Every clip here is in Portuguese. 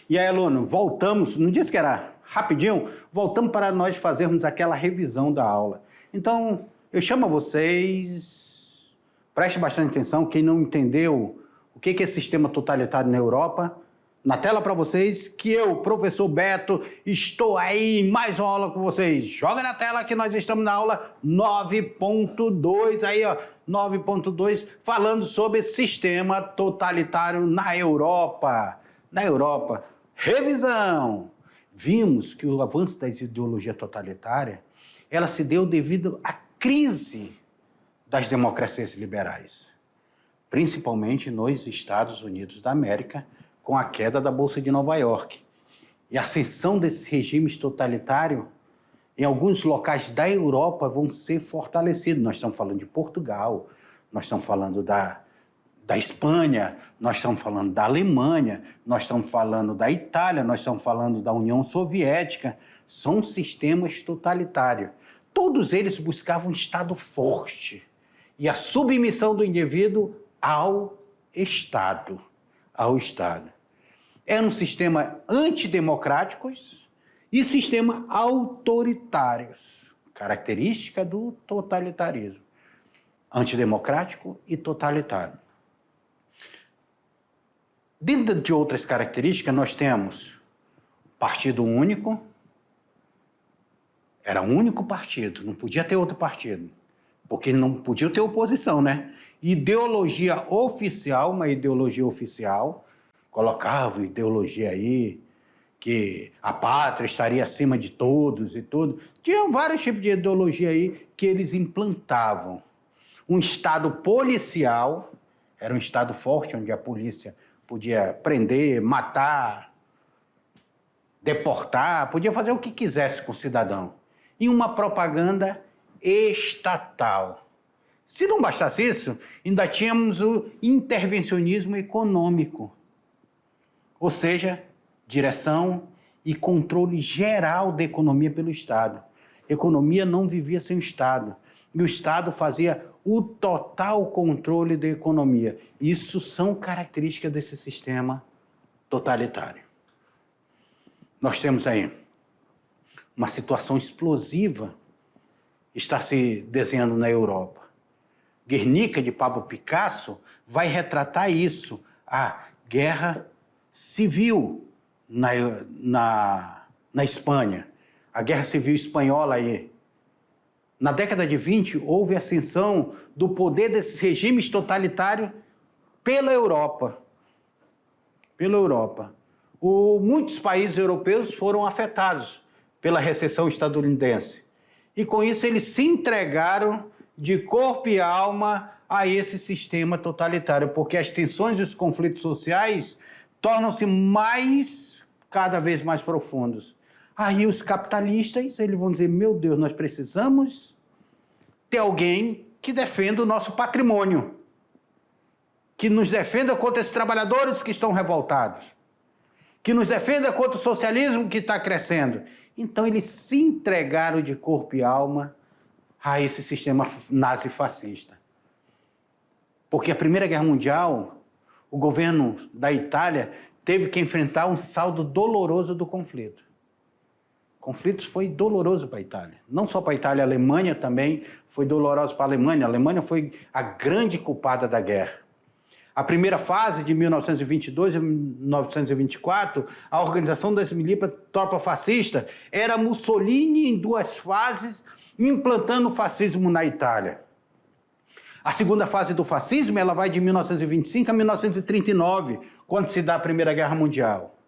E aí, aluno, voltamos, não disse que era rapidinho? Voltamos para nós fazermos aquela revisão da aula. Então, eu chamo vocês, preste bastante atenção, quem não entendeu o que é sistema totalitário na Europa, na tela para vocês, que eu, professor Beto, estou aí em mais uma aula com vocês. Joga na tela que nós estamos na aula 9.2, aí ó, 9.2, falando sobre sistema totalitário na Europa. Na Europa. Revisão! Vimos que o avanço da ideologia totalitária, ela se deu devido à crise das democracias liberais, principalmente nos Estados Unidos da América, com a queda da Bolsa de Nova York. E a ascensão desses regimes totalitários, em alguns locais da Europa, vão ser fortalecidos. Nós estamos falando de Portugal, nós estamos falando da Espanha, nós estamos falando da Alemanha, nós estamos falando da Itália, nós estamos falando da União Soviética. São sistemas totalitários. Todos eles buscavam um Estado forte e a submissão do indivíduo ao Estado. Era um sistema antidemocráticos e sistema autoritários, característica do totalitarismo, antidemocrático e totalitário. Dentro de outras características, nós temos partido único, era um único partido, não podia ter outro partido, porque não podia ter oposição, né? Ideologia oficial, uma ideologia oficial, colocava ideologia aí, que a pátria estaria acima de todos e tudo. Tinha vários tipos de ideologia aí que eles implantavam. Um Estado policial, era um Estado forte, onde a polícia podia prender, matar, deportar, podia fazer o que quisesse com o cidadão. E uma propaganda estatal. Se não bastasse isso, ainda tínhamos o intervencionismo econômico, ou seja, direção e controle geral da economia pelo Estado. A economia não vivia sem o Estado, e o Estado fazia o total controle da economia. Isso são características desse sistema totalitário. Nós temos aí uma situação explosiva está se desenhando na Europa. Guernica, de Pablo Picasso, vai retratar isso, a guerra civil na Espanha, a guerra civil espanhola aí. Na década de 20, houve ascensão do poder desses regimes totalitários pela Europa. Muitos países europeus foram afetados pela recessão estadunidense. E com isso eles se entregaram de corpo e alma a esse sistema totalitário, porque as tensões e os conflitos sociais tornam-se cada vez mais profundos. Aí os capitalistas, eles vão dizer, meu Deus, nós precisamos ter alguém que defenda o nosso patrimônio, que nos defenda contra esses trabalhadores que estão revoltados, que nos defenda contra o socialismo que está crescendo. Então eles se entregaram de corpo e alma a esse sistema nazifascista. Porque a Primeira Guerra Mundial, o governo da Itália teve que enfrentar um saldo doloroso do conflito. O conflito foi doloroso para a Itália. Não só para a Itália, a Alemanha também foi doloroso para a Alemanha. A Alemanha foi a grande culpada da guerra. A primeira fase, de 1922 a 1924, a organização das milícias tropa fascista era Mussolini em duas fases, implantando o fascismo na Itália. A segunda fase do fascismo, ela vai de 1925 a 1939, quando se dá a Primeira Guerra Mundial.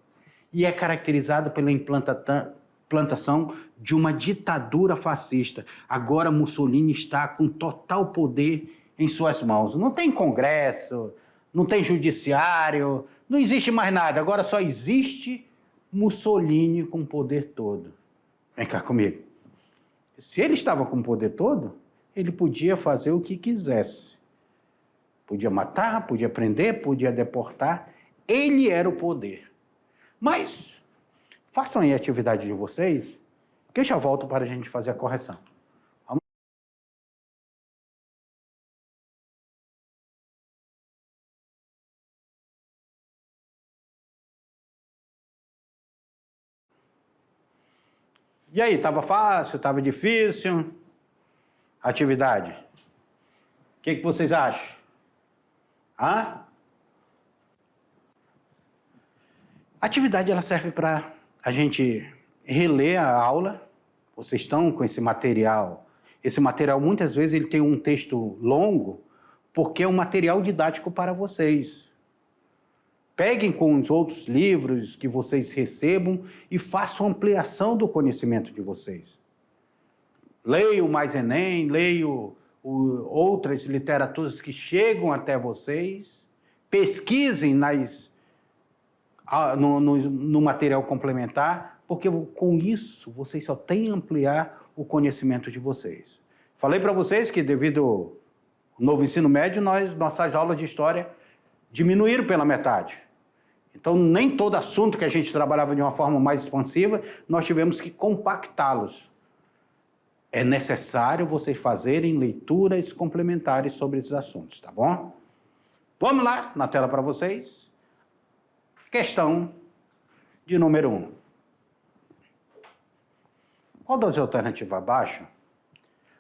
E é caracterizado pela implantação de uma ditadura fascista. Agora Mussolini está com total poder em suas mãos. Não tem congresso, não tem judiciário, não existe mais nada. Agora só existe Mussolini com o poder todo. Vem cá comigo. Se ele estava com o poder todo, ele podia fazer o que quisesse. Podia matar, podia prender, podia deportar. Ele era o poder. Mas façam aí a atividade de vocês, que eu já volto para a gente fazer a correção. E aí, estava fácil, estava difícil? Atividade. O que vocês acham? A atividade ela serve para a gente reler a aula. Vocês estão com esse material. Esse material, muitas vezes, ele tem um texto longo, porque é um material didático para vocês. Peguem com os outros livros que vocês recebam e façam ampliação do conhecimento de vocês. Leiam mais Enem, leiam outras literaturas que chegam até vocês, pesquisem no material complementar, porque com isso vocês só têm a ampliar o conhecimento de vocês. Falei para vocês que devido ao novo ensino médio, nossas aulas de história diminuíram pela metade. Então, nem todo assunto que a gente trabalhava de uma forma mais expansiva, nós tivemos que compactá-los. É necessário vocês fazerem leituras complementares sobre esses assuntos, tá bom? Vamos lá, na tela para vocês. Questão de número 1. Qual das alternativas abaixo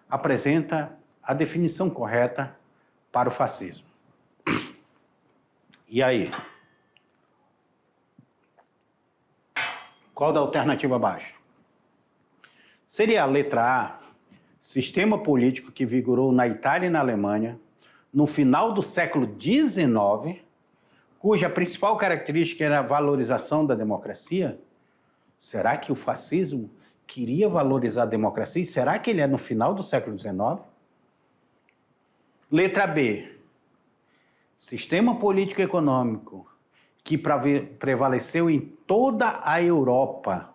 apresenta a definição correta para o fascismo? E aí? Qual da alternativa abaixo? Seria a letra A, sistema político que vigorou na Itália e na Alemanha no final do século XIX, cuja principal característica era a valorização da democracia? Será que o fascismo queria valorizar a democracia? Será que ele é no final do século XIX? Letra B, sistema político e econômico que prevaleceu em toda a Europa,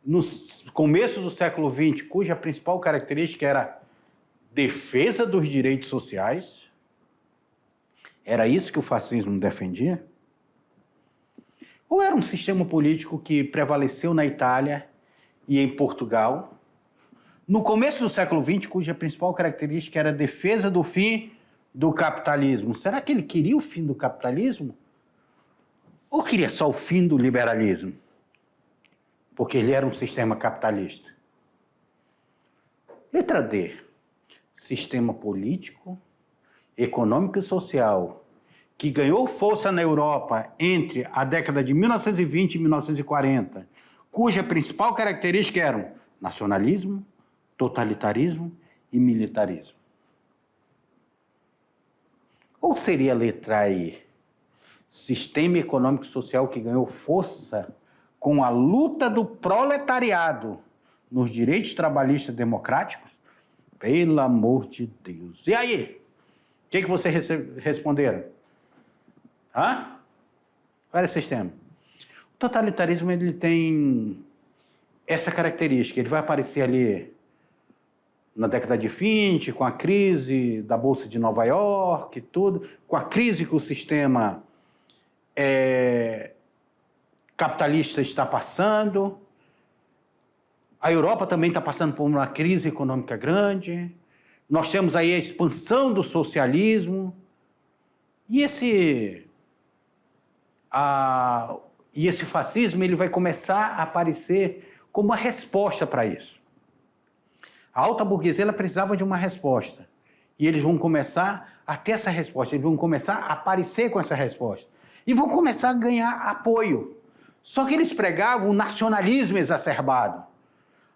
no começo do século XX, cuja principal característica era defesa dos direitos sociais. Era isso que o fascismo defendia? Ou era um sistema político que prevaleceu na Itália e em Portugal, no começo do século XX, cuja principal característica era a defesa do fim do capitalismo? Será que ele queria o fim do capitalismo? Ou queria só o fim do liberalismo? Porque ele era um sistema capitalista. Letra D. Sistema político, econômico e social que ganhou força na Europa entre a década de 1920 e 1940, cuja principal característica eram nacionalismo, totalitarismo e militarismo. Ou seria a letra E? Sistema econômico e social que ganhou força com a luta do proletariado nos direitos trabalhistas democráticos? Pelo amor de Deus. E aí? O que vocês responderam? Hã? Qual era o sistema? O totalitarismo ele tem essa característica. Ele vai aparecer ali na década de 20, com a crise da Bolsa de Nova York e tudo, com a crise que o sistema capitalista está passando. A Europa também está passando por uma crise econômica grande. Nós temos aí a expansão do socialismo. E esse fascismo ele vai começar a aparecer como uma resposta para isso. A alta burguesia ela precisava de uma resposta. E eles vão começar a ter essa resposta, eles vão começar a aparecer com essa resposta. E vão começar a ganhar apoio. Só que eles pregavam o nacionalismo exacerbado.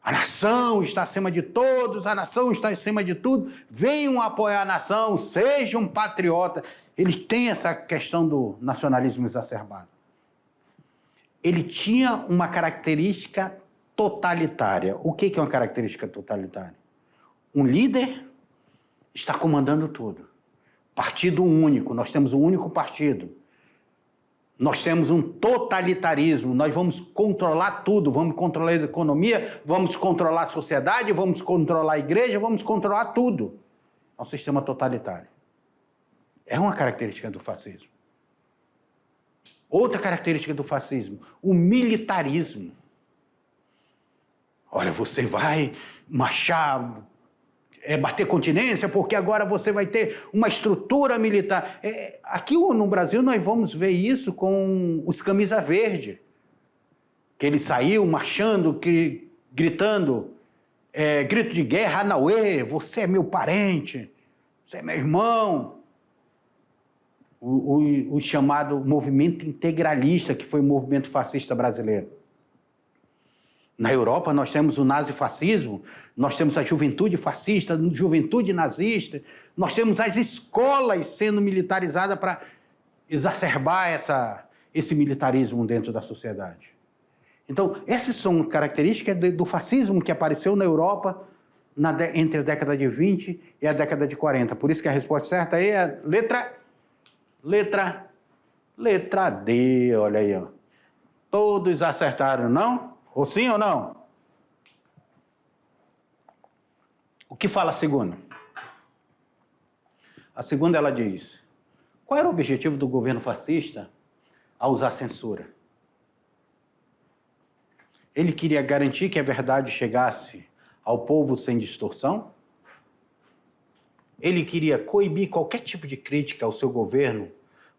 A nação está acima de todos, a nação está acima de tudo. Venham apoiar a nação, sejam patriotas. Eles têm essa questão do nacionalismo exacerbado. Ele tinha uma característica totalitária. O que é uma característica totalitária? Um líder está comandando tudo. Partido único, nós temos um único partido. Nós temos um totalitarismo, nós vamos controlar tudo, vamos controlar a economia, vamos controlar a sociedade, vamos controlar a igreja, vamos controlar tudo. É um sistema totalitário. É uma característica do fascismo. Outra característica do fascismo, o militarismo. Olha, você vai marchar, bater continência, porque agora você vai ter uma estrutura militar. Aqui no Brasil nós vamos ver isso com os camisa verde. que ele saiu marchando, gritando, grito de guerra, Anauê, você é meu parente, você é meu irmão. O chamado movimento integralista, que foi o movimento fascista brasileiro. Na Europa, nós temos o nazifascismo, nós temos a juventude fascista, a juventude nazista, nós temos as escolas sendo militarizadas para exacerbar esse militarismo dentro da sociedade. Então, essas são características do fascismo que apareceu na Europa entre a década de 20 e a década de 40. Por isso que a resposta certa aí é letra D, olha aí, ó. Todos acertaram, não? Ou sim ou não? O que fala a segunda? A segunda, ela diz: qual era o objetivo do governo fascista ao usar censura? Ele queria garantir que a verdade chegasse ao povo sem distorção? Ele queria coibir qualquer tipo de crítica ao seu governo,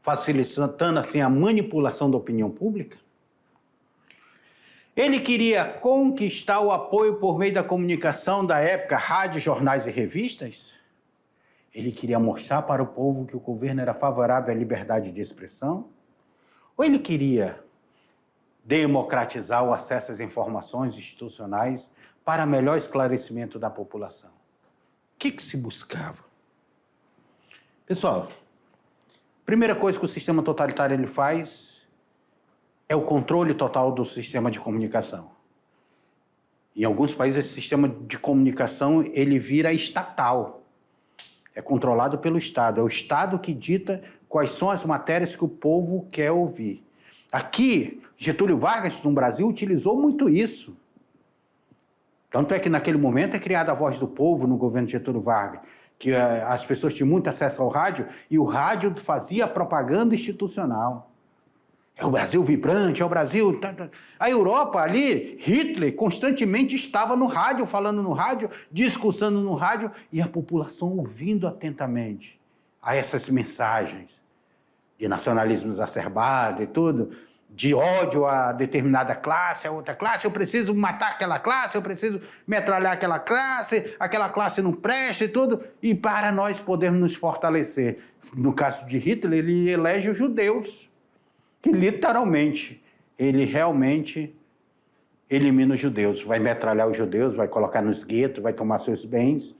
facilitando assim a manipulação da opinião pública? Ele queria conquistar o apoio por meio da comunicação da época, rádios, jornais e revistas? Ele queria mostrar para o povo que o governo era favorável à liberdade de expressão? Ou ele queria democratizar o acesso às informações institucionais para melhor esclarecimento da população? O que se buscava? Pessoal, a primeira coisa que o sistema totalitário ele faz é o controle total do sistema de comunicação. Em alguns países, esse sistema de comunicação ele vira estatal. É controlado pelo Estado. É o Estado que dita quais são as matérias que o povo quer ouvir. Aqui, Getúlio Vargas, no Brasil, utilizou muito isso. Tanto é que, naquele momento, é criada a Voz do Povo no governo de Getúlio Vargas, que as pessoas tinham muito acesso ao rádio, e o rádio fazia propaganda institucional. É o Brasil vibrante, é o Brasil... A Europa ali, Hitler constantemente estava no rádio, falando no rádio, discursando no rádio, e a população ouvindo atentamente a essas mensagens de nacionalismo exacerbado e tudo, de ódio a determinada classe, a outra classe, eu preciso matar aquela classe, eu preciso metralhar aquela classe não presta e tudo, e para nós podermos nos fortalecer. No caso de Hitler, ele elege os judeus, que literalmente, ele realmente elimina os judeus, vai metralhar os judeus, vai colocar nos guetos, vai tomar seus bens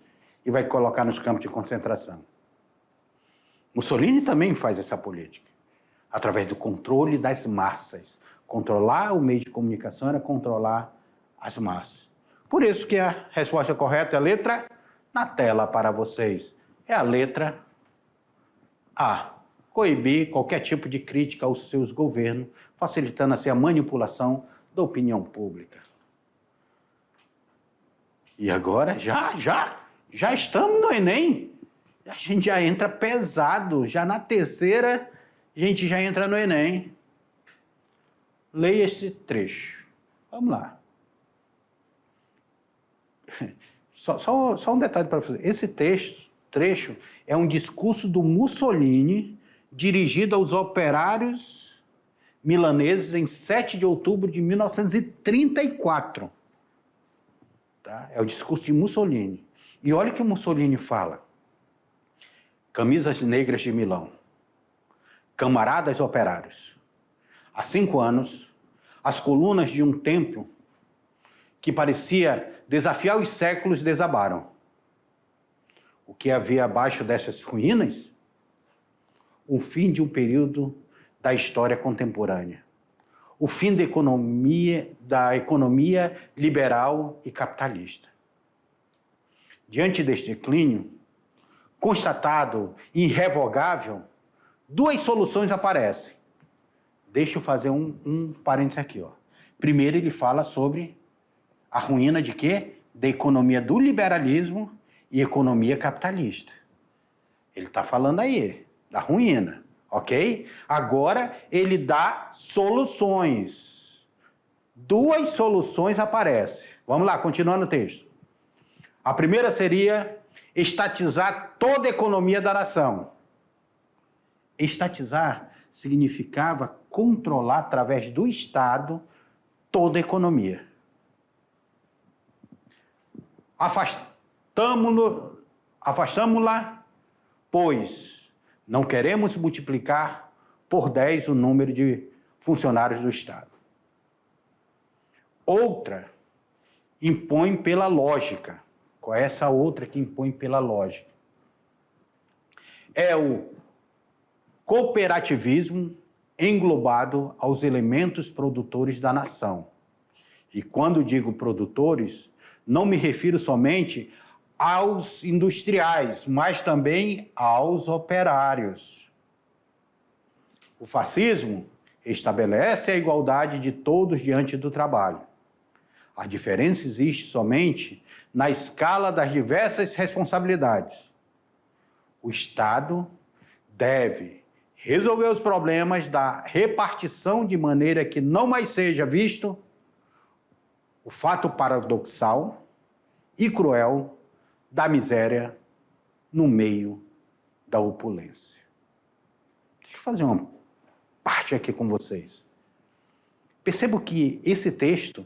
e vai colocar nos campos de concentração. Mussolini também faz essa política, através do controle das massas. Controlar o meio de comunicação era controlar as massas. Por isso que a resposta correta é a letra na tela para vocês. É a letra A. Coibir qualquer tipo de crítica aos seus governos, facilitando assim a manipulação da opinião pública. E agora, já estamos no Enem. A gente já entra pesado, já na terceira, a gente já entra no Enem. Leia esse trecho. Vamos lá. Só um detalhe para você. Esse trecho é um discurso do Mussolini dirigido aos operários milaneses em 7 de outubro de 1934. Tá? É o discurso de Mussolini. E olha o que o Mussolini fala. Camisas negras de Milão. Camaradas operários. Há 5 anos, as colunas de um templo que parecia desafiar os séculos desabaram. O que havia abaixo dessas ruínas? O fim de um período da história contemporânea. O fim da economia liberal e capitalista. Diante deste declínio, constatado e irrevogável, 2 soluções aparecem. Deixa eu fazer um parênteses aqui. Ó. Primeiro, ele fala sobre a ruína de quê? Da economia do liberalismo e economia capitalista. Ele está falando aí da ruína, ok? Agora, ele dá soluções. 2 soluções aparecem. Vamos lá, continuando o texto. A primeira seria estatizar toda a economia da nação. Estatizar significava controlar através do Estado toda a economia. Afastamo-la, pois não queremos multiplicar por 10 o número de funcionários do Estado. Outra impõe pela lógica. Qual é essa outra que impõe pela lógica? É o cooperativismo englobado aos elementos produtores da nação. E quando digo produtores, não me refiro somente aos industriais, mas também aos operários. O fascismo estabelece a igualdade de todos diante do trabalho. A diferença existe somente na escala das diversas responsabilidades. O Estado deve resolver os problemas da repartição de maneira que não mais seja visto o fato paradoxal e cruel da miséria no meio da opulência. Deixa eu fazer uma parte aqui com vocês. Percebo que esse texto,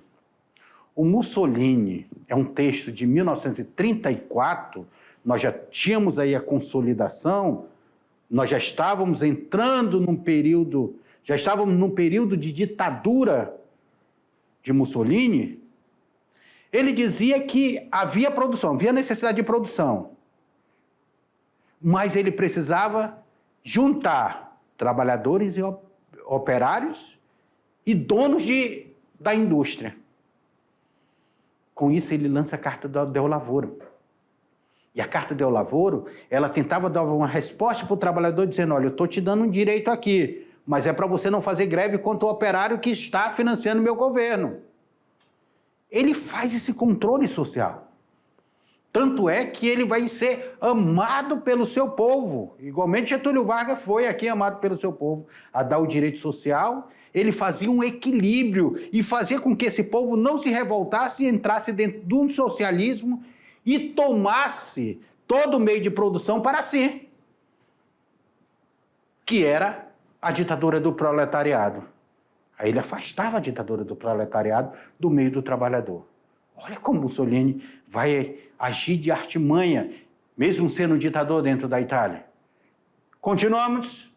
o Mussolini, é um texto de 1934, nós já tínhamos aí a consolidação, nós já estávamos entrando num período de ditadura de Mussolini. Ele dizia que havia produção, havia necessidade de produção, mas ele precisava juntar trabalhadores e operários e donos da indústria. Com isso, ele lança a Carta del Lavoro. E a Carta del Lavoro, ela tentava dar uma resposta para o trabalhador dizendo, olha, eu estou te dando um direito aqui, mas é para você não fazer greve contra o operário que está financiando o meu governo. Ele faz esse controle social. Tanto é que ele vai ser amado pelo seu povo. Igualmente Getúlio Vargas foi aqui amado pelo seu povo a dar o direito social. Ele fazia um equilíbrio e fazia com que esse povo não se revoltasse e entrasse dentro de um socialismo e tomasse todo o meio de produção para si, que era a ditadura do proletariado. Aí ele afastava a ditadura do proletariado do meio do trabalhador. Olha como Mussolini vai agir de artimanha, mesmo sendo ditador dentro da Itália. Continuamos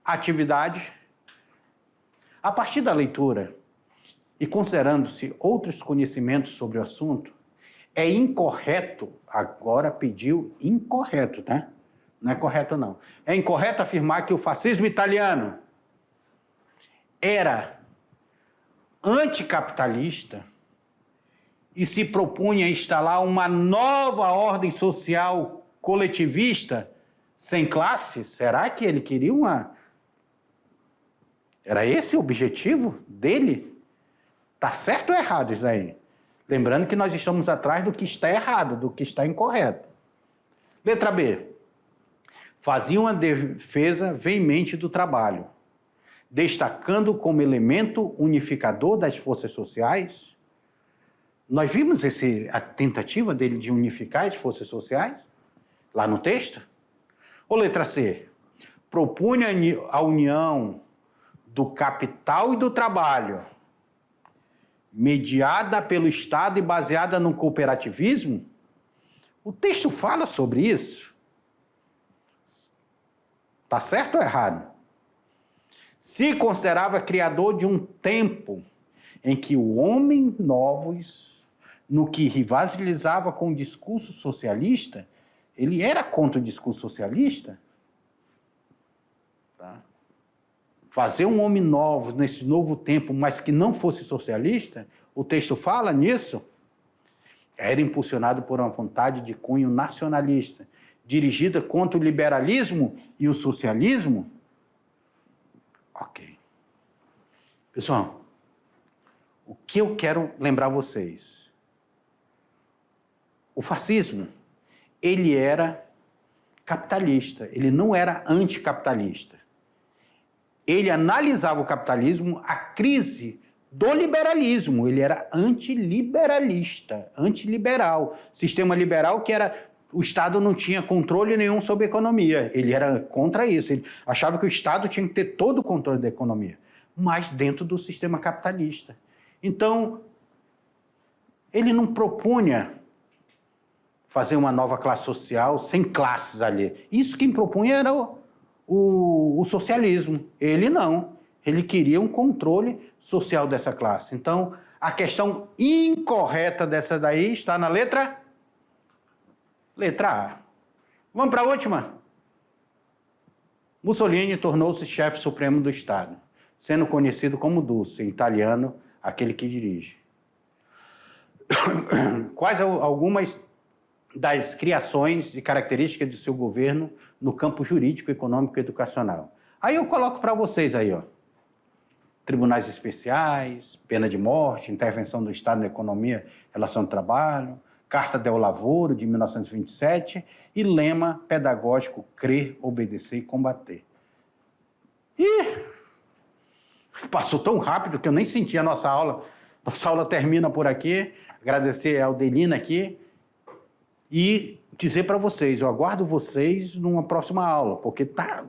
a atividade. A partir da leitura, e considerando-se outros conhecimentos sobre o assunto, é incorreto, agora pediu incorreto, né? Não é correto não. É incorreto afirmar que o fascismo italiano era anticapitalista e se propunha instalar uma nova ordem social coletivista sem classe. Será que ele queria uma... Era esse o objetivo dele? Está certo ou errado isso aí? Lembrando que nós estamos atrás do que está errado, do que está incorreto. Letra B. Fazia uma defesa veemente do trabalho, destacando como elemento unificador das forças sociais. Nós vimos a tentativa dele de unificar as forças sociais, lá no texto. Ou letra C. Propunha a união do capital e do trabalho, mediada pelo Estado e baseada no cooperativismo? O texto fala sobre isso. Está certo ou errado? Se considerava criador de um tempo em que o homem novos, no que rivalizava com o discurso socialista, ele era contra o discurso socialista? Tá? Fazer um homem novo nesse novo tempo, mas que não fosse socialista, o texto fala nisso, era impulsionado por uma vontade de cunho nacionalista, dirigida contra o liberalismo e o socialismo? Ok. Pessoal, o que eu quero lembrar vocês? O fascismo, ele era capitalista, ele não era anticapitalista. Ele analisava o capitalismo, a crise do liberalismo. Ele era antiliberalista, antiliberal. Sistema liberal que era... O Estado não tinha controle nenhum sobre a economia. Ele era contra isso. Ele achava que o Estado tinha que ter todo o controle da economia, mas dentro do sistema capitalista. Então, ele não propunha fazer uma nova classe social sem classes ali. Isso quem propunha era o socialismo. Ele não. Ele queria um controle social dessa classe. Então, a questão incorreta dessa daí está na letra A. Vamos para a última? Mussolini tornou-se chefe supremo do Estado, sendo conhecido como Duce, em italiano, aquele que dirige. Quais algumas das criações e características de seu governo no campo jurídico, econômico e educacional? Aí eu coloco para vocês aí, ó. Tribunais especiais, pena de morte, intervenção do Estado na economia, relação de trabalho, Carta del Lavoro, de 1927, e lema pedagógico, crer, obedecer e combater. E passou tão rápido que eu nem senti a nossa aula. Nossa aula termina por aqui. Agradecer a Aldelina aqui e dizer para vocês, eu aguardo vocês numa próxima aula, porque tá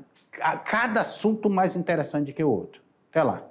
cada assunto mais interessante que o outro. Até lá.